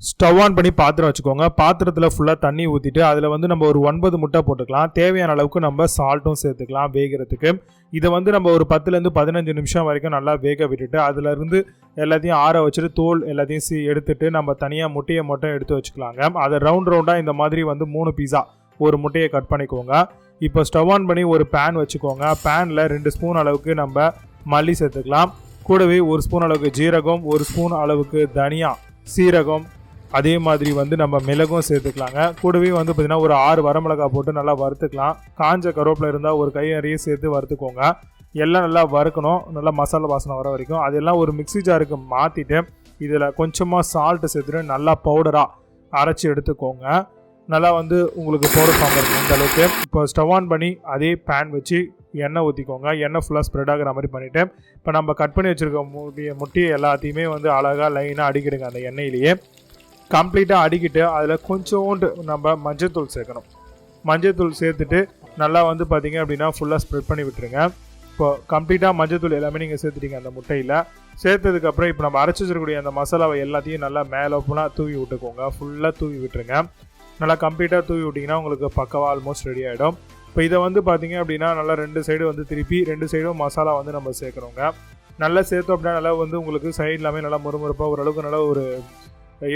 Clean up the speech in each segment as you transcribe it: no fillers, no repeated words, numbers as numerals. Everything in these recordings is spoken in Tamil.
ஸ்டவ் ஆன் பண்ணி பாத்திரம் வச்சுக்கோங்க. பாத்திரத்தில் ஃபுல்லாக தண்ணி ஊற்றிட்டு அதில் வந்து நம்ம ஒரு 9 முட்டை போட்டுக்கலாம். தேவையான அளவுக்கு நம்ம சால்ட்டும் சேர்த்துக்கலாம் வேகிறதுக்கு. இதை வந்து நம்ம ஒரு 10லேருந்து 15 நிமிஷம் வரைக்கும் நல்லா வேக விட்டுட்டு அதிலிருந்து எல்லாத்தையும் ஆற வச்சுட்டு தோல் எல்லாத்தையும் எடுத்துட்டு நம்ம தனியாக முட்டையை மட்டும் எடுத்து வச்சுக்கலாங்க. அதை ரவுண்டாக இந்த மாதிரி வந்து 3 பீஸா ஒரு முட்டையை கட் பண்ணிக்கோங்க. இப்போ ஸ்டவ் ஆன் பண்ணி ஒரு பேன் வச்சுக்கோங்க. பேனில் 2 ஸ்பூன் அளவுக்கு நம்ம மல்லி சேர்த்துக்கலாம். கூடவே 1 ஸ்பூன் அளவுக்கு ஜீரகம், 1 ஸ்பூன் அளவுக்கு தனியா, சீரகம், அதே மாதிரி வந்து நம்ம மிளகும் சேர்த்துக்கலாங்க. கூடவே வந்து பார்த்திங்கன்னா ஒரு 6 வரமிளகாய் போட்டு நல்லா வறுத்துக்கலாம். காஞ்ச கருவேப்பிலை இருந்தால் ஒரு கை நிறைய சேர்த்து வறுத்துக்கோங்க. எல்லாம் நல்லா வறுக்கணும், நல்லா மசாலா வாசனை வர வரைக்கும். அதெல்லாம் ஒரு மிக்ஸி ஜாருக்கு மாற்றிட்டு இதில் கொஞ்சமாக சால்ட்டு சேர்த்துட்டு நல்லா பவுடராக அரைச்சி எடுத்துக்கோங்க. நல்லா வந்து உங்களுக்கு பவுடர் ஃபார்ம் இருக்கும் இந்த அளவுக்கு. இப்போ ஸ்டவ் ஆன் பண்ணி அதே பேன் வச்சு எண்ணெய் ஊற்றிக்கோங்க. எண்ணெய் ஃபுல்லாக ஸ்ப்ரெட் ஆகிற மாதிரி பண்ணிவிட்டு இப்போ நம்ம கட் பண்ணி வச்சுருக்க முட்டையை எல்லாத்தையுமே வந்து அழகாக லைனாக அடிக்கிடுங்க. அந்த எண்ணெயிலேயே கம்ப்ளீட்டாக அடிக்கிட்டு அதில் கொஞ்சோண்டு நம்ம மஞ்சள்தூள் சேர்க்கணும். மஞ்சள்தூள் சேர்த்துட்டு நல்லா வந்து பார்த்திங்க அப்படின்னா ஃபுல்லாக ஸ்ப்ரெட் பண்ணி விட்டுருங்க. இப்போ கம்ப்ளீட்டாக மஞ்சள்தூள் எல்லாமே நீங்கள் சேர்த்துட்டீங்க அந்த முட்டையில். சேர்த்ததுக்கப்புறம் இப்போ நம்ம அரைச்சி வச்சிருக்கக்கூடிய அந்த மசாலாவை எல்லாத்தையும் நல்லா மேலே ஃபுல்லாக தூவி விட்டுக்கோங்க. ஃபுல்லாக தூவி விட்டுருங்க. நல்லா கம்ப்ளீட்டாக தூவி விட்டிங்கன்னா உங்களுக்கு பக்கவாக ஆல்மோஸ்ட் ரெடி ஆகிடும். இப்போ இதை வந்து பார்த்திங்க அப்படின்னா நல்லா 2 சைடு வந்து திருப்பி 2 சைடும் மசாலா வந்து நம்ம சேர்க்குறோங்க. நல்லா சேர்த்தோம் அப்படின்னா நல்லா வந்து உங்களுக்கு சைடு எல்லாமே நல்லா முறுமுறுப்பாக ஓரளவுக்கு நல்லா ஒரு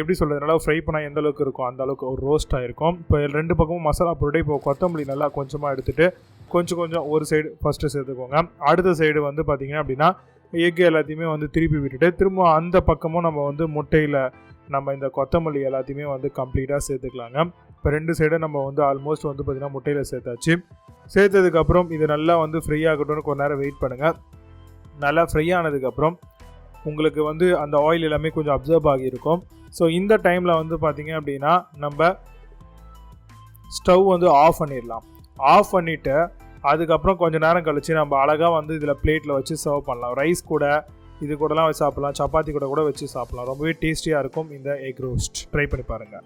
எப்படி சொல்கிறது, நல்லா ஃப்ரை பண்ணால் எந்த அளவுக்கு இருக்கும் அந்த அளவுக்கு ஒரு ரோஸ்ட் ஆகிருக்கும். இப்போ 2 பக்கமும் மசாலா போட்டு இப்போ கொத்தமல்லி நல்லா கொஞ்சமாக எடுத்துகிட்டு கொஞ்சம் ஒரு சைடு ஃபஸ்ட்டு சேர்த்துக்கோங்க. அடுத்த சைடு வந்து பார்த்திங்க அப்படின்னா எக்கு எல்லாத்தையுமே வந்து திருப்பி விட்டுட்டு திரும்ப அந்த பக்கமும் நம்ம வந்து முட்டையில் நம்ம இந்த கொத்தமல்லி எல்லாத்தையுமே வந்து கம்ப்ளீட்டாக சேர்த்துக்கலாங்க. இப்போ 2 சைடும் நம்ம வந்து ஆல்மோஸ்ட் வந்து பார்த்திங்கன்னா முட்டையில் சேர்த்தாச்சு. சேர்த்ததுக்கப்புறம் இது நல்லா வந்து ஃப்ரை ஆகட்டும்னு கொஞ்ச நேரம் வெயிட் பண்ணுங்கள். நல்லா ஃப்ரை ஆனதுக்கப்புறம் உங்களுக்கு வந்து அந்த ஆயில் எல்லாமே கொஞ்சம் அப்சர்வ் ஆகியிருக்கும். ஸோ இந்த டைமில் வந்து பார்த்திங்க அப்படின்னா நம்ம ஸ்டவ் வந்து ஆஃப் பண்ணிடலாம். ஆஃப் பண்ணிவிட்டு அதுக்கப்புறம் கொஞ்சம் நேரம் கழித்து நம்ம அழகாக வந்து இதில் பிளேட்டில் வச்சு சர்வ் பண்ணலாம். ரைஸ் கூட இது கூடலாம் வச்சு சாப்பிட்லாம், சப்பாத்தி கூட வச்சு சாப்பிட்லாம். ரொம்பவே டேஸ்டியாக இருக்கும் இந்த எக் ரோஸ்ட். ட்ரை பண்ணி பாருங்கள்.